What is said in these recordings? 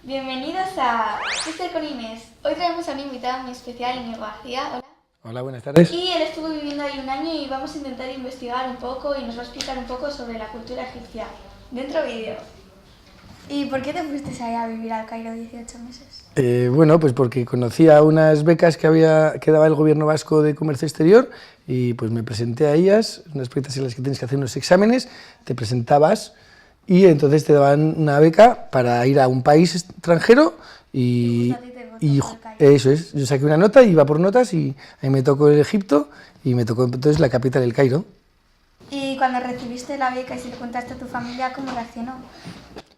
Bienvenidos a Twitter con Inés. Hoy traemos a un invitado muy especial, Íñigo García. Hola. Hola, buenas tardes. Y él estuvo viviendo ahí un año y vamos a intentar investigar un poco y nos va a explicar un poco sobre la cultura egipcia. Dentro vídeo. ¿Y por qué te fuiste ahí a vivir al Cairo 18 meses? Bueno, pues porque conocía unas becas que daba el gobierno vasco de comercio exterior y pues me presenté a ellas, unas becas en las que tienes que hacer unos exámenes, te presentabas y entonces te daban una beca para ir a un país extranjero y eso es, yo saqué una nota, iba por notas y ahí me tocó el Egipto y me tocó entonces la capital, el Cairo. Y cuando recibiste la beca y se lo contaste a tu familia, ¿cómo reaccionó?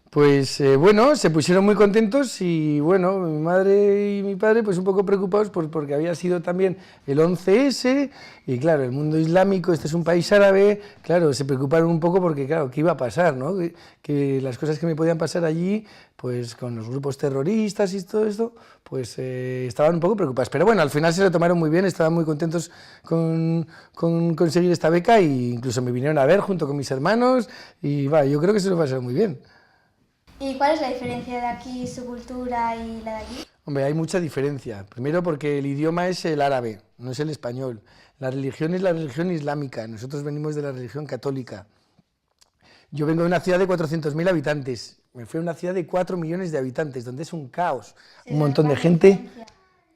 Pues bueno, se pusieron muy contentos y bueno, mi madre y mi padre pues un poco preocupados porque había sido también el 11S y claro, el mundo islámico, este es un país árabe, claro, se preocuparon un poco porque claro, ¿qué iba a pasar? ¿No? Que las cosas que me podían pasar allí, pues con los grupos terroristas y todo esto, pues estaban un poco preocupados. Pero bueno, al final se lo tomaron muy bien, estaban muy contentos con conseguir esta beca e incluso me vinieron a ver junto con mis hermanos y va, yo creo que se lo pasaron muy bien. ¿Y cuál es la diferencia de aquí, su cultura y la de allí? Hombre, hay mucha diferencia. Primero porque el idioma es el árabe, no es el español. La religión es la religión islámica, nosotros venimos de la religión católica. Yo vengo de una ciudad de 400.000 habitantes, me fui a una ciudad de 4 millones de habitantes, donde es un caos, un montón de gente.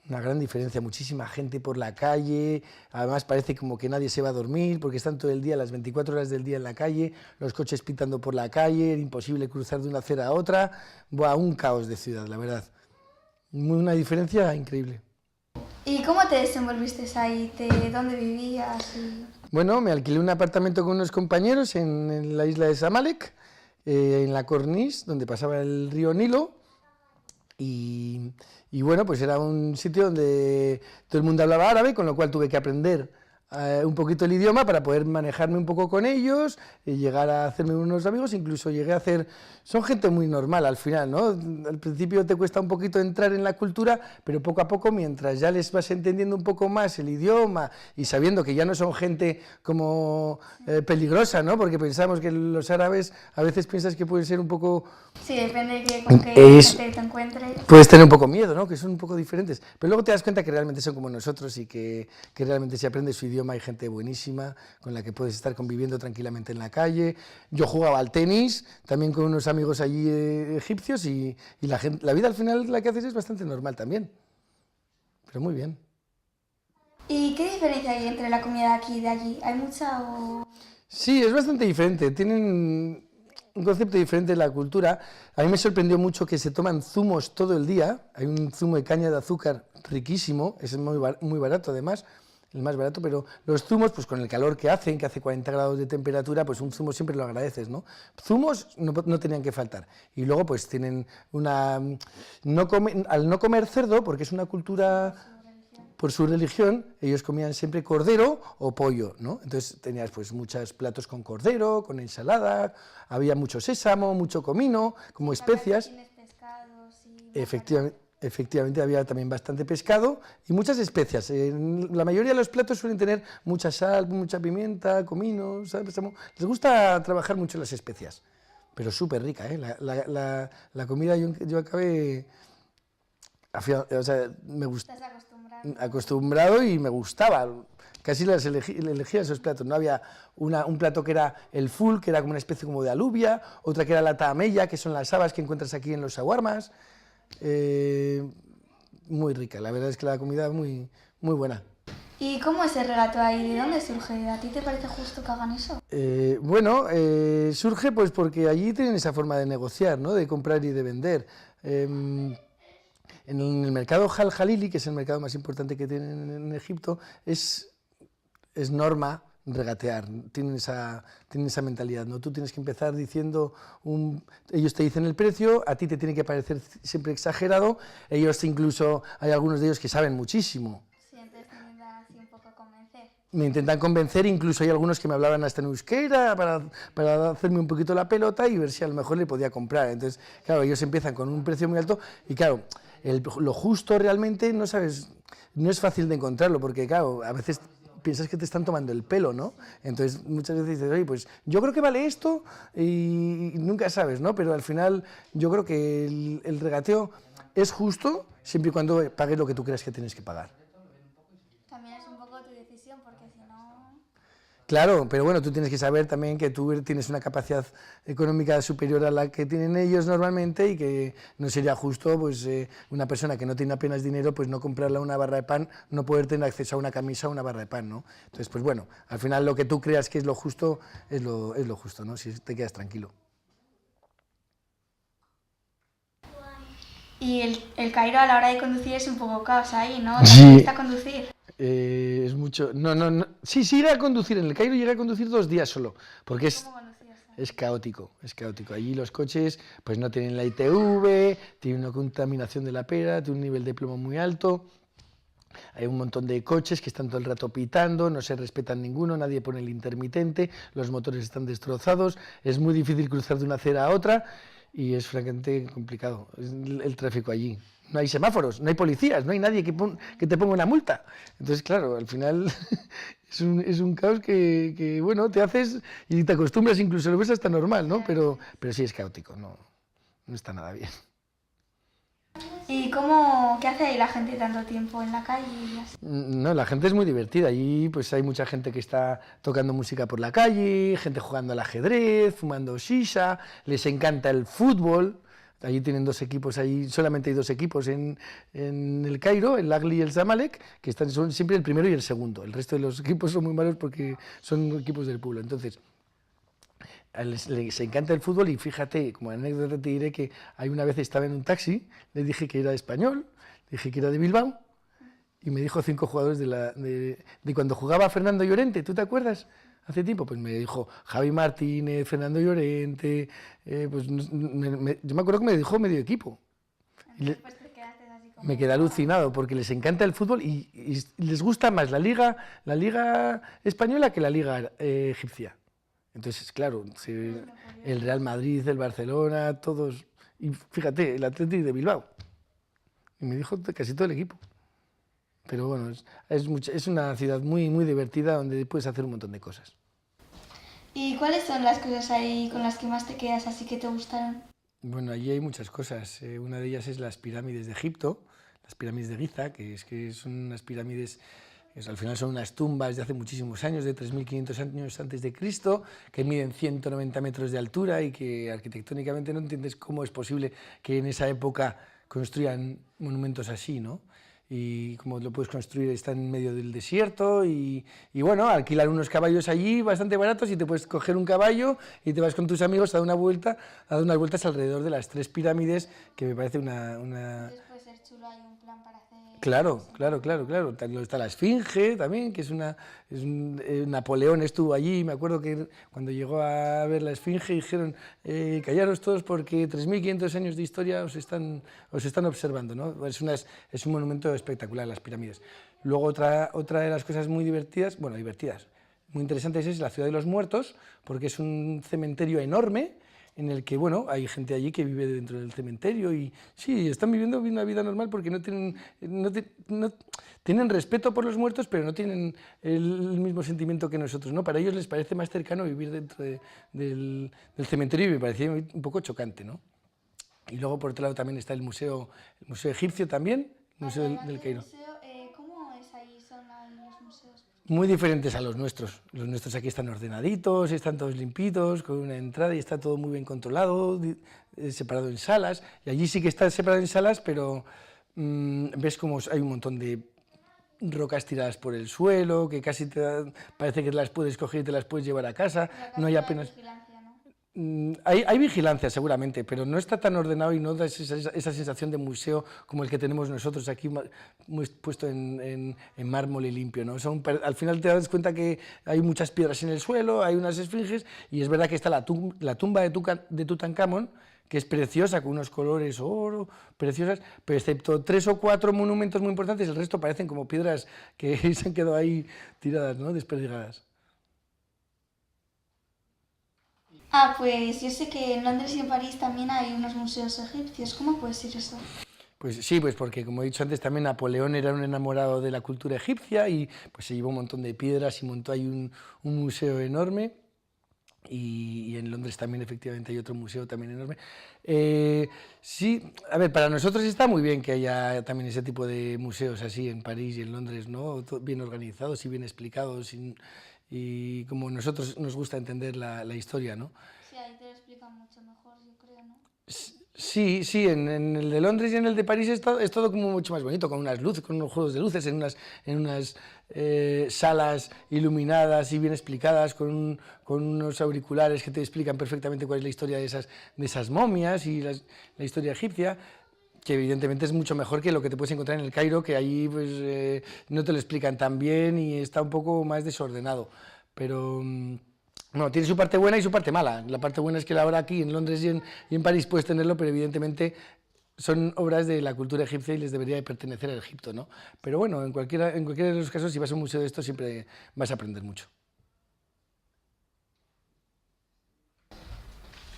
Una gran diferencia, muchísima gente por la calle, además parece como que nadie se va a dormir porque están todo el día, las 24 horas del día en la calle, los coches pitando por la calle, imposible cruzar de una acera a otra, buah, un caos de ciudad, la verdad. Una diferencia increíble. ¿Y cómo te desenvolviste ahí? ¿Dónde vivías? Bueno, me alquilé un apartamento con unos compañeros en la isla de Samalek, en la Corniche, donde pasaba el río Nilo. Y bueno, pues era un sitio donde todo el mundo hablaba árabe, con lo cual tuve que aprender un poquito el idioma para poder manejarme un poco con ellos y llegar a hacerme unos amigos, incluso llegué a hacer... Son gente muy normal al final, ¿no? Al principio te cuesta un poquito entrar en la cultura, pero poco a poco, mientras ya les vas entendiendo un poco más el idioma y sabiendo que ya no son gente como peligrosa, ¿no? Porque pensamos que los árabes a veces piensas que pueden ser un poco... Sí, depende con qué gente te encuentres. Puedes tener un poco miedo, ¿no? Que son un poco diferentes, pero luego te das cuenta que realmente son como nosotros y que realmente si aprendes su idioma hay gente buenísima con la que puedes estar conviviendo tranquilamente en la calle. Yo jugaba al tenis, también con unos amigos allí egipcios y la vida al final la que haces es bastante normal también, pero muy bien. ¿Y qué diferencia hay entre la comida de aquí y de allí? ¿Hay mucha o...? Sí, es bastante diferente, tienen un concepto diferente de la cultura. A mí me sorprendió mucho que se toman zumos todo el día, hay un zumo de caña de azúcar riquísimo, es muy barato además, el más barato, pero los zumos, pues con el calor que hacen, que hace 40 grados de temperatura, pues un zumo siempre lo agradeces, ¿no? Zumos no tenían que faltar. Y luego pues tienen una... al no comer cerdo, porque es una cultura... Por su religión, ellos comían siempre cordero o pollo, ¿no? Entonces tenías pues muchos platos con cordero, con ensalada, había mucho sésamo, mucho comino, como especias. Efectivamente había también bastante pescado y muchas especias. La mayoría de los platos suelen tener mucha sal, mucha pimienta, comino, ¿sabes? Les gusta trabajar mucho las especias, pero súper rica, ¿eh? La comida yo acabé... O sea, me gusta... acostumbrado y me gustaba, casi elegía esos platos, no había un plato que era el full, que era como una especie como de alubia, otra que era la taamella, que son las habas que encuentras aquí en los shawarmas, muy rica, la verdad es que la comida es muy buena. ¿Y cómo es el relato ahí? ¿De dónde surge? ¿A ti te parece justo que hagan eso? Bueno, surge pues porque allí tienen esa forma de negociar, ¿no? De comprar y de vender. En el mercado Al Jalili, que es el mercado más importante que tienen en Egipto, es norma regatear, tienen esa mentalidad, ¿no? Tú tienes que empezar diciendo, ellos te dicen el precio, a ti te tiene que parecer siempre exagerado, ellos incluso, hay algunos de ellos que saben muchísimo. Sí, entonces te intentan así un poco convencer. Me intentan convencer, incluso hay algunos que me hablaban hasta en euskera para hacerme un poquito la pelota y ver si a lo mejor le podía comprar. Entonces, claro, ellos empiezan con un precio muy alto y claro, lo justo realmente no sabes, no es fácil de encontrarlo porque claro, a veces piensas que te están tomando el pelo, ¿no? Entonces muchas veces dices, oye, pues yo creo que vale esto y nunca sabes, ¿no? Pero al final yo creo que el regateo es justo siempre y cuando pagues lo que tú creas que tienes que pagar. También es un poco tu decisión, porque si no... Claro, pero bueno, tú tienes que saber también que tú tienes una capacidad económica superior a la que tienen ellos normalmente y que no sería justo pues una persona que no tiene apenas dinero pues no comprarle una barra de pan, no poder tener acceso a una camisa o una barra de pan, ¿no? Entonces, pues bueno, al final lo que tú creas que es lo justo es lo justo, ¿no? Si te quedas tranquilo. Y el Cairo a la hora de conducir es un poco caos ahí, ¿no? Sí. ¿Te gusta conducir? Es mucho... No. Sí, llegué a conducir. En el Cairo llegué a conducir 2 días solo, porque ¿Cómo conducías? es caótico, es caótico. Allí los coches pues no tienen la ITV, tienen una contaminación de la pera, tienen un nivel de plomo muy alto. Hay un montón de coches que están todo el rato pitando, no se respetan ninguno, nadie pone el intermitente, los motores están destrozados, es muy difícil cruzar de una acera a otra y es francamente complicado el tráfico allí. No hay semáforos, no hay policías, no hay nadie que te ponga una multa. Entonces, claro, al final es un caos que, bueno, te haces y te acostumbras, incluso lo ves hasta normal, ¿no? Pero sí es caótico, no está nada bien. ¿Y qué hace ahí la gente tanto tiempo en la calle y así? No, la gente es muy divertida. Allí pues hay mucha gente que está tocando música por la calle, gente jugando al ajedrez, fumando shisha, les encanta el fútbol. Allí tienen 2 equipos, ahí solamente hay 2 equipos en el Cairo, el Ahly y el Zamalek, que son siempre el primero y el segundo. El resto de los equipos son muy malos porque son equipos del pueblo. Entonces, les encanta el fútbol y fíjate, como anécdota te diré que hay una vez estaba en un taxi, le dije que era español, le dije que era de Bilbao y me dijo 5 jugadores de cuando jugaba Fernando Llorente, ¿tú te acuerdas? Hace tiempo, pues me dijo Javi Martínez, Fernando Llorente, pues yo me acuerdo que me dijo medio equipo. Entonces te quedaste así como... Me quedé alucinado porque les encanta el fútbol y les gusta más la liga española que la liga egipcia. Entonces, claro, el Real Madrid, el Barcelona, todos. Y fíjate, el Athletic de Bilbao. Y me dijo casi todo el equipo. Pero bueno, es una ciudad muy, muy divertida donde puedes hacer un montón de cosas. ¿Y cuáles son las cosas ahí con las que más te quedas, así que te gustaron? Bueno, allí hay muchas cosas. Una de ellas es las pirámides de Egipto, las pirámides de Giza, que son unas pirámides, al final son unas tumbas de hace muchísimos años, de 3.500 años antes de Cristo, que miden 190 metros de altura y que arquitectónicamente no entiendes cómo es posible que en esa época construyan monumentos así, ¿no? Y como lo puedes construir, está en medio del desierto y bueno, alquilar unos caballos allí bastante baratos y te puedes coger un caballo y te vas con tus amigos a dar unas vueltas alrededor de las 3 pirámides, que me parece una... Entonces puede ser chulo, hay un plan para hacer... Claro. Está la Esfinge también, que Napoleón estuvo allí, me acuerdo que cuando llegó a ver la Esfinge dijeron, callaros todos porque 3.500 años de historia os están observando, ¿no? Es un monumento espectacular, las pirámides. Luego otra de las cosas muy divertidas, muy interesantes es la Ciudad de los Muertos, porque es un cementerio enorme, en el que, bueno, hay gente allí que vive dentro del cementerio y sí, están viviendo una vida normal porque no tienen respeto por los muertos, pero no tienen el mismo sentimiento que nosotros, ¿no? Para ellos les parece más cercano vivir dentro del cementerio y me parecía un poco chocante, ¿no? Y luego, por otro lado, también está el museo egipcio también, el Museo del Cairo. ¿Cómo es ahí? ¿Son los museos? Muy diferentes a los nuestros. Los nuestros aquí están ordenaditos, están todos limpitos, con una entrada y está todo muy bien controlado, separado en salas. Y allí sí que está separado en salas, pero ves como hay un montón de rocas tiradas por el suelo, que casi parece que las puedes coger y te las puedes llevar a casa. No hay apenas... Hay vigilancia seguramente, pero no está tan ordenado y no da esa sensación de museo como el que tenemos nosotros aquí puesto en mármol y limpio, ¿no? Al final te das cuenta que hay muchas piedras en el suelo, hay unas esfinges y es verdad que está la tumba de Tutankamón, que es preciosa, con unos colores oro, preciosas, pero excepto 3 o 4 monumentos muy importantes, el resto parecen como piedras que se han quedado ahí tiradas, ¿no? Desperdigadas. Pues yo sé que en Londres y en París también hay unos museos egipcios. ¿Cómo puede ser eso? Pues sí, pues porque como he dicho antes también Napoleón era un enamorado de la cultura egipcia y pues se llevó un montón de piedras y montó ahí un museo enorme. Y en Londres también efectivamente hay otro museo también enorme. Sí, a ver, para nosotros está muy bien que haya también ese tipo de museos así en París y en Londres, ¿no? Bien organizados y bien explicados y como nosotros nos gusta entender la historia, ¿no? Sí, ahí te lo explican mucho mejor, yo creo, ¿no? Sí, sí, en el de Londres y en el de París es todo como mucho más bonito, con unas luces, con unos juegos de luces, en unas salas iluminadas y bien explicadas, con unos auriculares que te explican perfectamente cuál es la historia de esas momias y la historia egipcia, que evidentemente es mucho mejor que lo que te puedes encontrar en el Cairo, que allí pues, no te lo explican tan bien y está un poco más desordenado. Pero... no, tiene su parte buena y su parte mala. La parte buena es que ahora aquí en Londres y en París puedes tenerlo, pero evidentemente son obras de la cultura egipcia y les debería de pertenecer a Egipto, ¿no? Pero bueno, en cualquiera de los casos, si vas a un museo de esto, siempre vas a aprender mucho.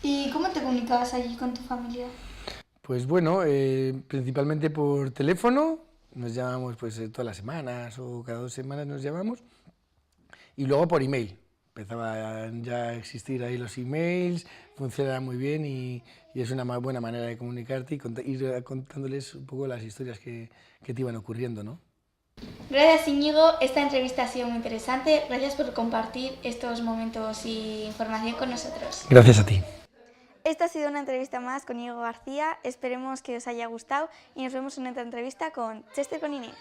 ¿Y cómo te comunicabas allí con tu familia? Pues bueno, principalmente por teléfono, nos llamamos pues todas las semanas o cada 2 semanas nos llamamos, y luego por email. Empezaban ya a existir ahí los emails, funcionaba muy bien y es una buena manera de comunicarte y ir contándoles un poco las historias que te iban ocurriendo, ¿no? Gracias, Íñigo. Esta entrevista ha sido muy interesante. Gracias por compartir estos momentos y información con nosotros. Gracias a ti. Esta ha sido una entrevista más con Íñigo García. Esperemos que os haya gustado y nos vemos en otra entrevista con Chester con Inés.